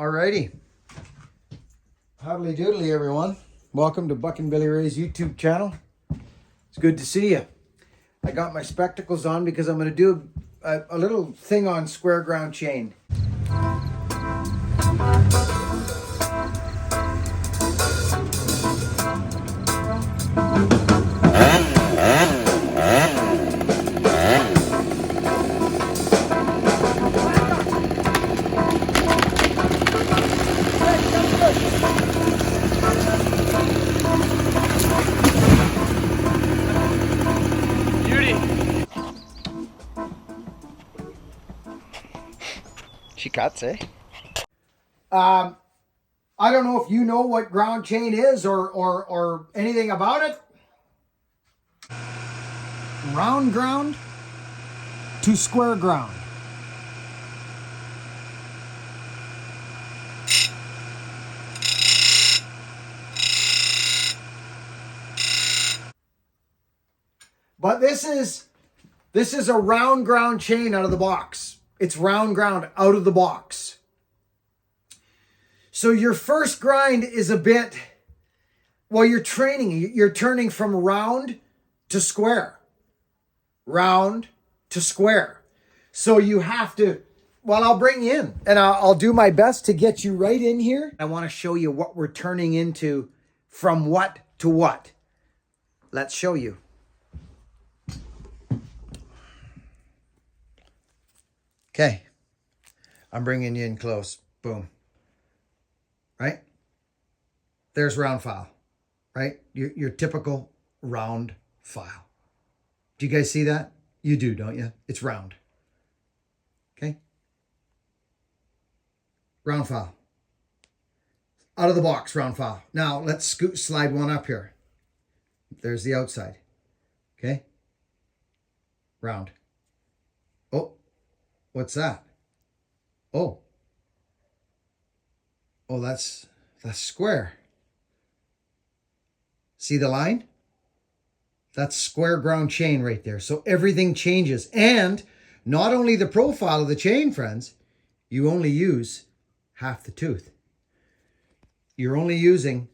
Alrighty. Howdy doodly, everyone. Welcome to Buck and Billy Ray's YouTube channel. It's good to see you. I got my spectacles on because I'm going to do a little thing on square ground chain. She cuts, eh? I don't know if you know what ground chain is or anything about it. Round ground to square ground. But this is a round ground chain out of the box. It's round ground out of the box. So your first grind is a bit, well, you're turning from round to square. Round to square. So you have to, well, I'll bring you in and I'll do my best to get you right in here. I want to show you what we're turning into from what to what. Let's show you. Okay, I'm bringing you in close. Boom. Right? There's round file. Right? Your typical round file. Do you guys see that? You do, don't you? It's round. Okay? Round file. Out of the box, round file. Now, let's slide one up here. There's the outside. Okay? Round. Oh. What's that? Oh, that's square. See the line? That's square ground chain right there. So everything changes. And not only the profile of the chain, friends, you only use half the tooth. You're only using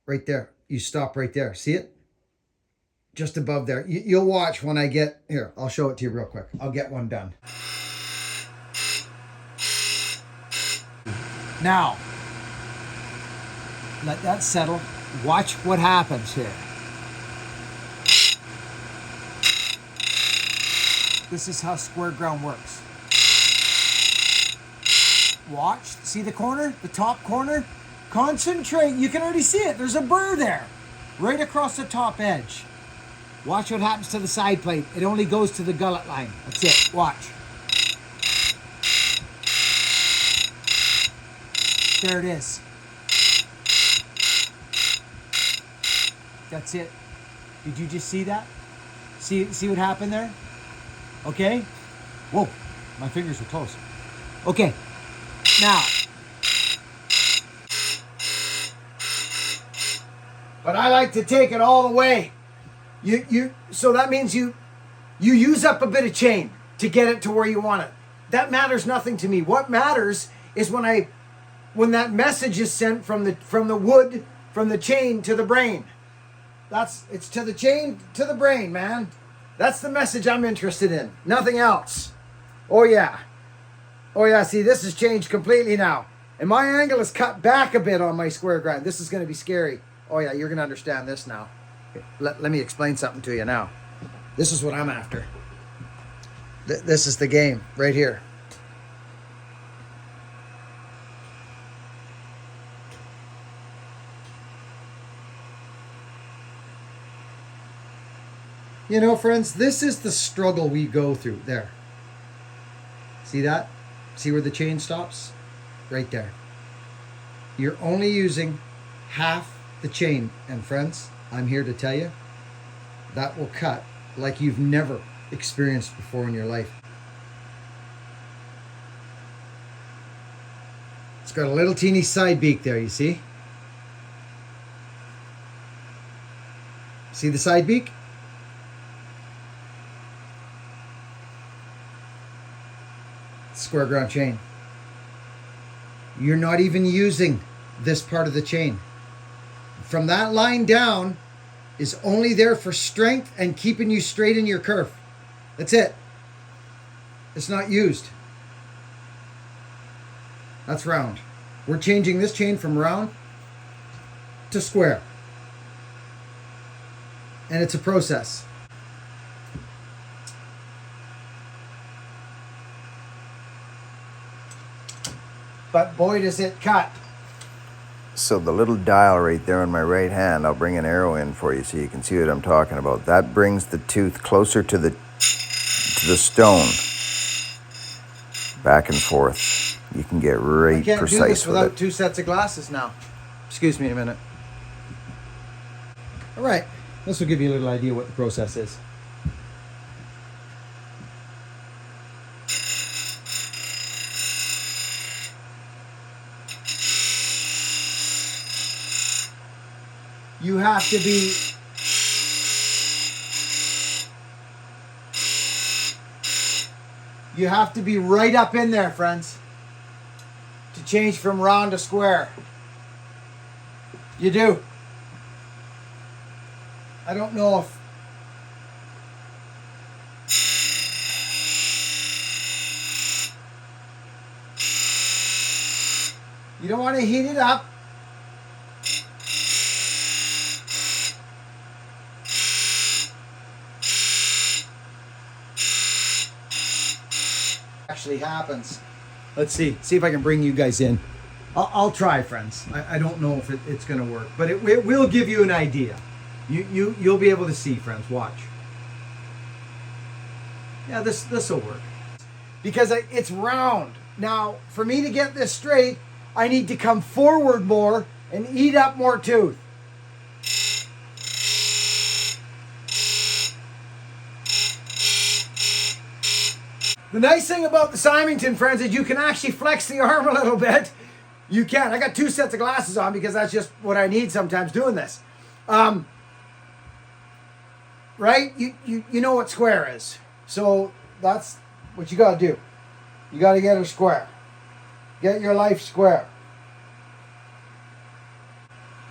right there. You stop right there. See it? Just above there. You'll watch when I get, here, I'll show it to you real quick. I'll get one done. Now, let that settle. Watch what happens here. This is how square ground works. Watch, see the corner, the top corner? Concentrate, you can already see it. There's a burr there, right across the top edge. Watch what happens to the side plate. It only goes to the gullet line. That's it. Watch. There it is. That's it. Did you just see that? See what happened there? Okay. Whoa, my fingers are close. Okay. Now. But I like to take it all the way. So that means you use up a bit of chain to get it to where you want it. That matters nothing to me. What matters is when that message is sent from the wood, from the chain to the brain. It's to the chain to the brain, man. That's the message I'm interested in. Nothing else. Oh yeah. Oh yeah, see, this has changed completely now. And my angle is cut back a bit on my square grind. This is going to be scary. Oh yeah, you're going to understand this now. Let me explain something to you now. This is what I'm after. This is the game right here. You know, friends, this is the struggle we go through. There. See that? See where the chain stops? Right there. You're only using half the chain. And friends, I'm here to tell you, that will cut like you've never experienced before in your life. It's got a little teeny side beak there, you see? See the side beak? Square ground chain. You're not even using this part of the chain. From that line down is only there for strength and keeping you straight in your curve. That's it. It's not used. That's round. We're changing this chain from round to square. And it's a process. But boy, does it cut. So the little dial right there on my right hand, I'll bring an arrow in for you so you can see what I'm talking about. That brings the tooth closer to the stone. Back and forth. You can get right precise with it. I can't do this without 2 sets of glasses now. Excuse me a minute. All right. This will give you a little idea what the process is. You have to be right up in there, friends, to change from round to square. You do. I don't know if you don't want to heat it up. Actually happens. Let's see if I can bring you guys in. I'll try, friends. I don't know if it's gonna work, but it will give you an idea. You'll be able to see, friends. Watch. Yeah, this will work because it's round. Now, for me to get this straight, I need to come forward more and eat up more tooth. The nice thing about the Simington, friends, is you can actually flex the arm a little bit. You can. I got 2 sets of glasses on because that's just what I need sometimes doing this. Right? You know what square is. So that's what you got to do. You got to get it square. Get your life square.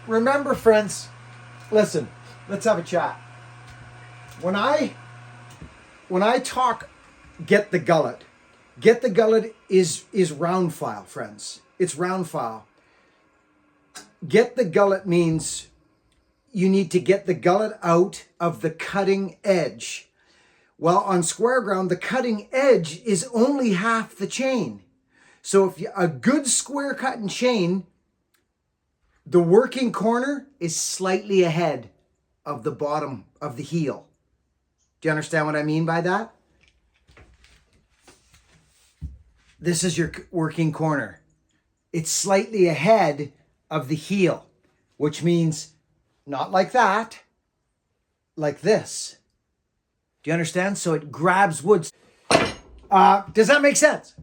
Remember, friends, listen, let's have a chat. When I talk get the gullet. Get the gullet is round file, friends. It's round file. Get the gullet means you need to get the gullet out of the cutting edge. Well, on square ground, the cutting edge is only half the chain. So if a good square cutting chain, the working corner is slightly ahead of the bottom of the heel. Do you understand what I mean by that? This is your working corner. It's slightly ahead of the heel, which means not like that, like this. Do you understand? So it grabs wood. Does that make sense?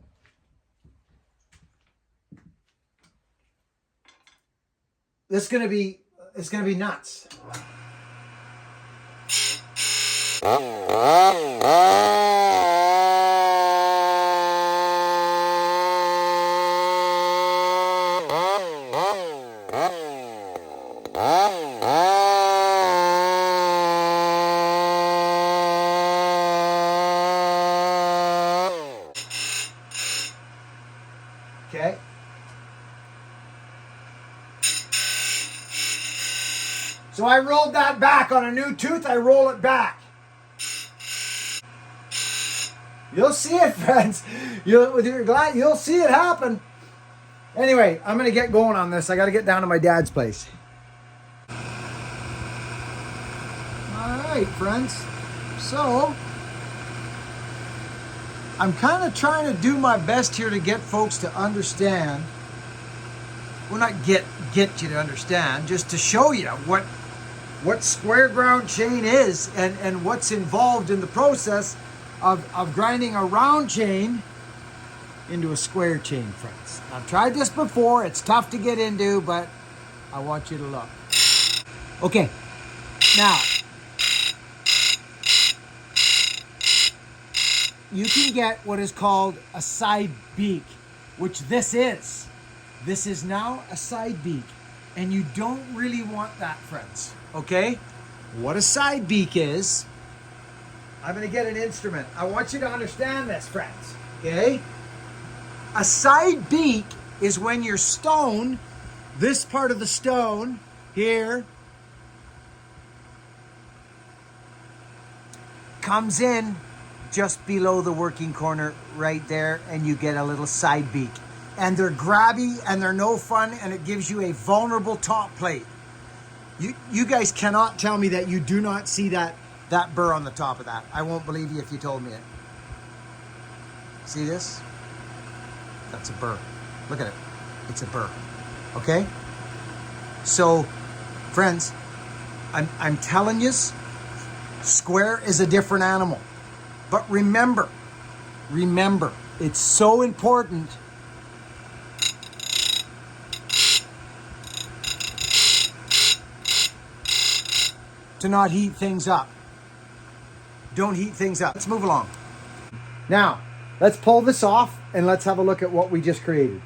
It's gonna be nuts. Okay. So I rolled that back on a new tooth. I roll it back. You'll see it, friends. With your glass, you'll see it happen. Anyway, I'm going to get going on this. I got to get down to my dad's place. All right, friends. So I'm kind of trying to do my best here to get folks to understand. Well, not get you to understand, just to show you what square ground chain is and what's involved in the process of grinding a round chain into a square chain, friends. I've tried this before. It's tough to get into, but I want you to look. Okay, now you can get what is called a side beak, which this is. This is now a side beak, and you don't really want that, friends, okay? What a side beak is, I'm gonna get an instrument. I want you to understand this, friends, okay? A side beak is when your stone, this part of the stone here, comes in just below the working corner right there, and you get a little side beak. And they're grabby and they're no fun, and it gives you a vulnerable top plate. You guys cannot tell me that you do not see that burr on the top of that. I won't believe you if you told me it. See this? That's a burr. Look at it. It's a burr. Okay? So, friends, I'm telling you, square is a different animal. But remember, it's so important to not heat things up. Don't heat things up. Let's move along. Now, let's pull this off and let's have a look at what we just created.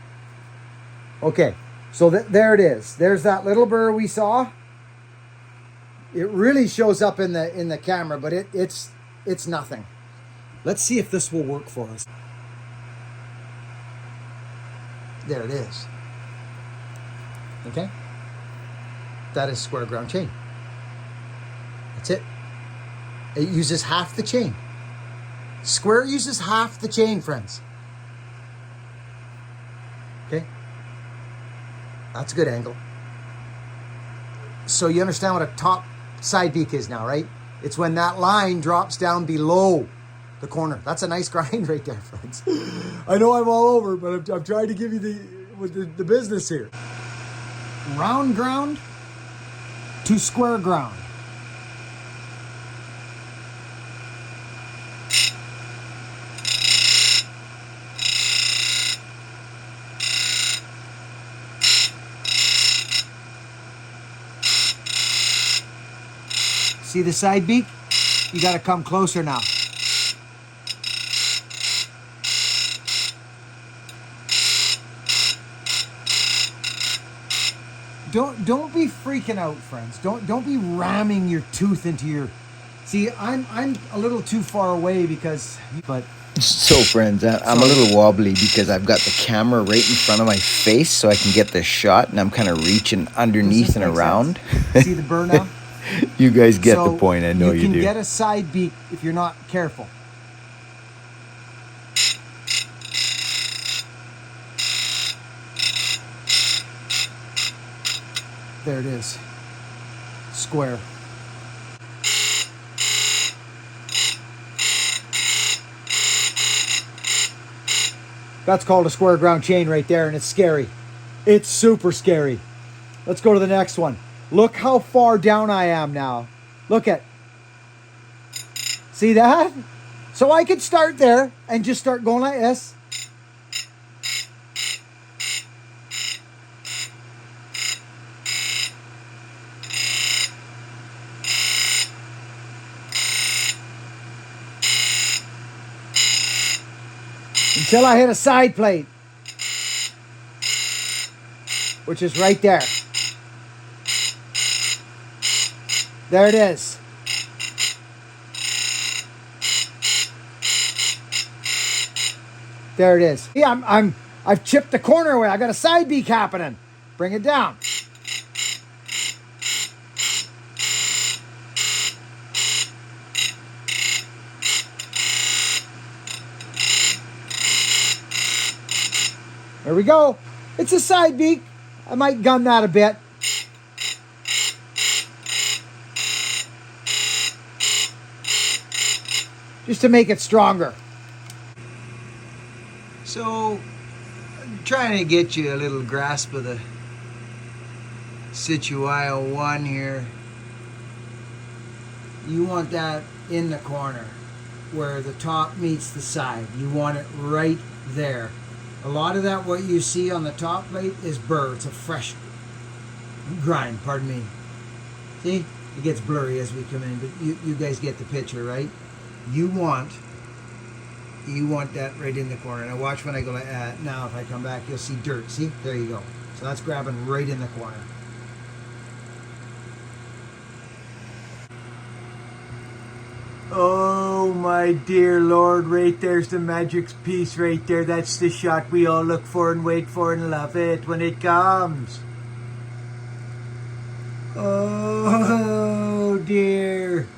Okay, so there it is. There's that little burr we saw. It really shows up in the camera, but it's nothing. Let's see if this will work for us. There it is. Okay? That is square ground chain. That's it. It uses half the chain. Square uses half the chain, friends. Okay? That's a good angle. So you understand what a top side beak is now, right? It's when that line drops down below the corner. That's a nice grind right there, friends. I know I'm all over, but I'm trying to give you the business here. Round ground to square ground. See the side beak? You got to come closer now. Don't be freaking out, friends. Don't be ramming your tooth into your. See, I'm a little too far away because, but. So friends, I'm a little wobbly because I've got the camera right in front of my face so I can get the shot, and I'm kind of reaching underneath and around. See the burr now? You guys get the point, I know you do. You can get a side beak if you're not careful. There it is. Square. That's called a square ground chain right there, and it's scary. It's super scary. Let's go to the next one. Look how far down I am now. Look at. See that? So I could start there and just start going like this. Until I hit a side plate, which is right there. There it is. There it is. See, I've chipped the corner away. I got a side beak happening. Bring it down. There we go. It's a side beak. I might gun that a bit. Just to make it stronger. So, I'm trying to get you a little grasp of the Situio 1 here. You want that in the corner where the top meets the side. You want it right there. A lot of that, what you see on the top plate, is burr. It's a fresh grind, pardon me. See? It gets blurry as we come in, but you guys get the picture, right? You want You want that right in the corner. Now watch when I go like now if I come back, you'll see dirt. See? There you go. So that's grabbing right in the corner. Oh my dear Lord, right there's the magic piece right there. That's the shot we all look for and wait for and love it when it comes. Oh dear.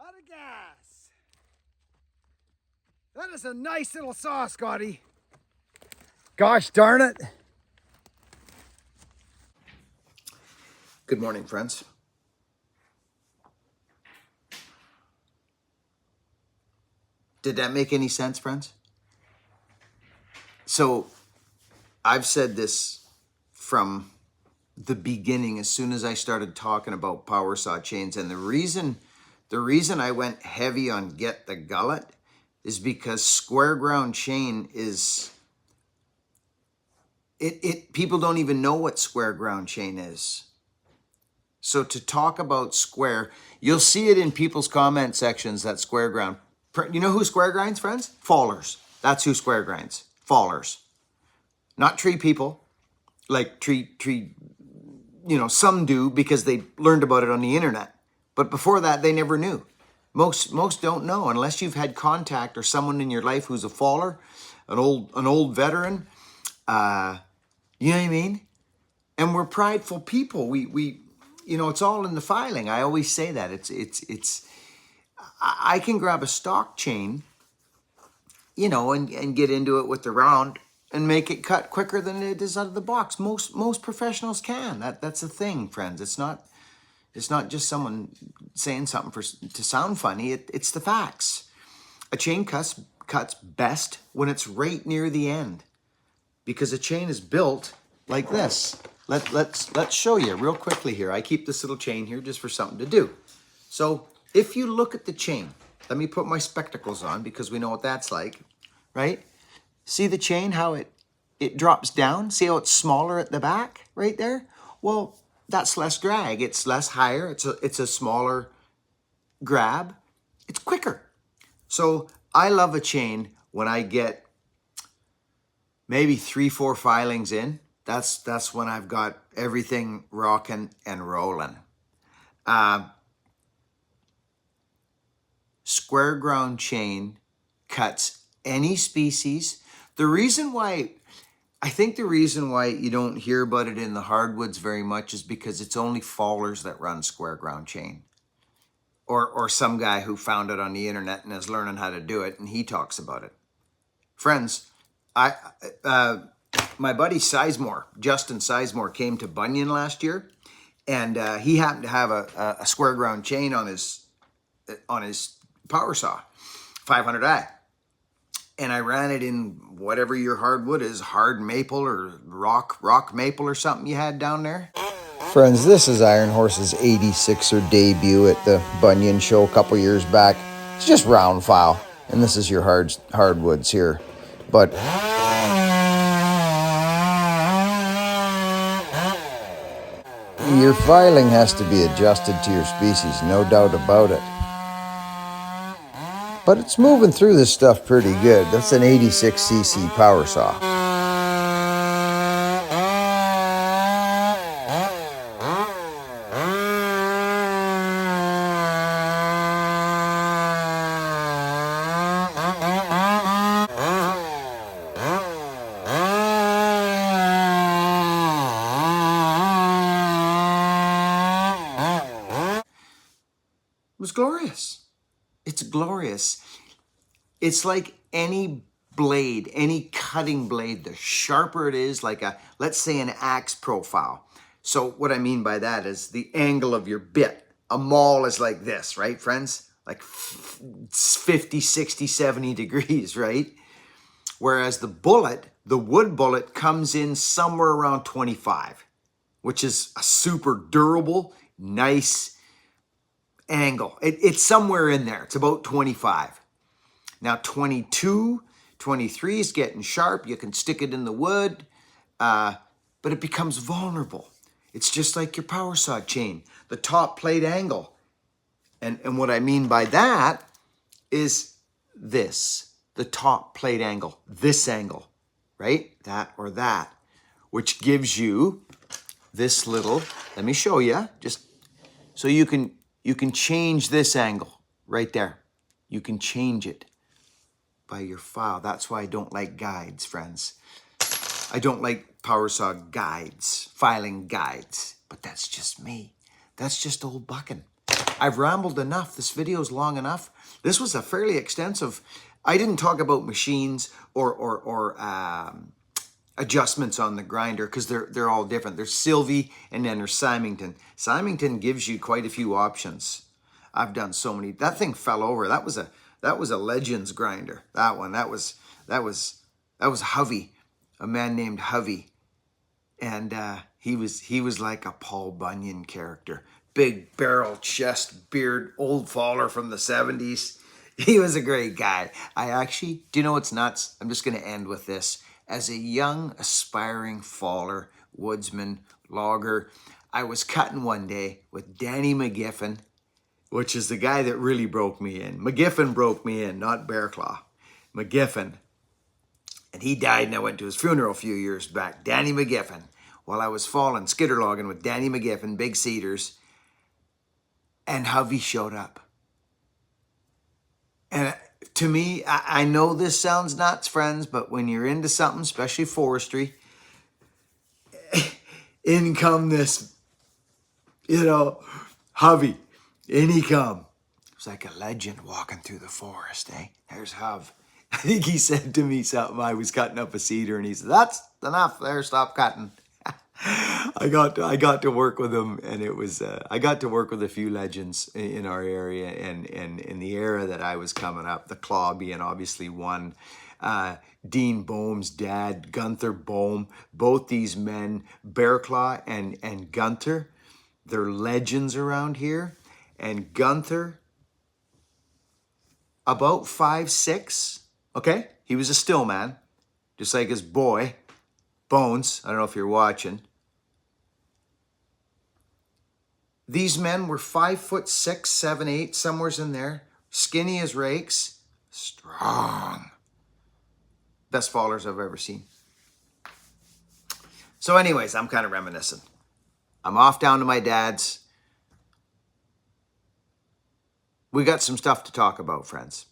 Out of gas. That is a nice little saw, Scotty. Gosh darn it. Good morning, friends. Did that make any sense, friends? So I've said this from the beginning, as soon as I started talking about power saw chains, and the reason I went heavy on get the gullet is because square ground chain is people don't even know what square ground chain is. So to talk about square, you'll see it in people's comment sections that square ground. You know who square grinds, friends? Fallers. That's who square grinds. Fallers. Not tree people. Like tree, some do because they learned about it on the internet. But before that, they never knew. Most don't know unless you've had contact or someone in your life who's a faller, an old veteran. You know what I mean? And we're prideful people. We it's all in the filing. I always say that. I can grab a stock chain, and get into it with the round and make it cut quicker than it is out of the box. Most professionals can. That's the thing, friends. It's not just someone saying something to sound funny. It's the facts. A chain cuts best when it's right near the end, because a chain is built like this. Let's show you real quickly here. I keep this little chain here just for something to do. So if you look at the chain, let me put my spectacles on because we know what that's like, right? See the chain, how it drops down? See how it's smaller at the back right there? Well, that's less drag. It's less higher. It's a smaller grab. It's quicker. So I love a chain when I get maybe 3-4 filings in. That's when I've got everything rocking and rolling. Square ground chain cuts any species. I think the reason why you don't hear about it in the hardwoods very much is because it's only fallers that run square ground chain. Or some guy who found it on the internet and is learning how to do it, and he talks about it. Friends, my buddy Justin Sizemore, came to Bunyan last year, and he happened to have a square ground chain on his power saw, 500i. And I ran it in whatever your hardwood is, hard maple or rock maple or something you had down there. Friends, this is Iron Horse's 86er debut at the Bunyan show a couple years back. It's just round file, and this is your hardwoods here. But your filing has to be adjusted to your species, no doubt about it. But it's moving through this stuff pretty good. That's an 86cc power saw. It was glorious. It's glorious. it's like any blade, any cutting blade, the sharper it is, like let's say an axe profile. So what I mean by that is the angle of your bit. A maul is like this, right, friends? Like 50, 60, 70 degrees, right? Whereas the wood bullet comes in somewhere around 25, which is a super durable, nice angle. It's somewhere in there. It's about 25. Now 22, 23 is getting sharp. You can stick it in the wood, but it becomes vulnerable. It's just like your power saw chain, the top plate angle. And what I mean by that is this, the top plate angle, this angle, right? That or that, which gives you this little, let me show you, just so you can change this angle right there. You can change it by your file. That's why I don't like guides, friends. I don't like power saw guides, filing guides, but that's just me. That's just old bucking. I've rambled enough. This video's long enough. This was a fairly extensive, I didn't talk about machines or adjustments on the grinder because they're all different. There's Sylvie and then there's Simington. Simington gives you quite a few options. I've done so many. That thing fell over. That was a Legends grinder. That was Hovey, a man named Hovey, and he was like a Paul Bunyan character. Big barrel chest, beard, old faller from the 70s. He was a great guy. Do you know what's nuts? I'm just going to end with this. As a young, aspiring faller, woodsman, logger, I was cutting one day with Danny McGiffin, which is the guy that really broke me in. McGiffin broke me in, not Bearclaw. McGiffin. And he died and I went to his funeral a few years back. Danny McGiffin. While I was falling, skidder logging with Danny McGiffin, Big Cedars, and Hovey showed up. And to me, I know this sounds nuts, friends, but when you're into something, especially forestry, in come this, Hovey. In he come. It was like a legend walking through the forest, eh? There's Hov. I think he said to me something. I was cutting up a cedar, and he said, "That's enough there, stop cutting." I got to work with him, and it was I got to work with a few legends in our area, and in the era that I was coming up, the Claw being obviously one. Dean Boehm's dad, Gunther Boehm, both these men, Bearclaw and Gunther, they're legends around here. And Gunther, about 5'6", okay? He was a still man, just like his boy, Bones. I don't know if you're watching. These men were 5'6", 7, 8, somewhere's in there. Skinny as rakes. Strong. Best fallers I've ever seen. So anyways, I'm kind of reminiscing. I'm off down to my dad's. We got some stuff to talk about, friends.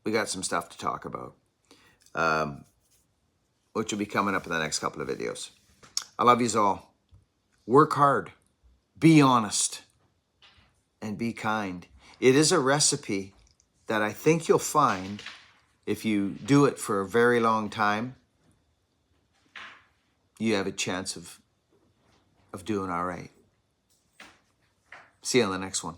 We got some stuff to talk about. Which will be coming up in the next couple of videos. I love yous all. Work hard. Be honest. And be kind. It is a recipe that I think you'll find if you do it for a very long time, you have a chance of doing all right. See you on the next one.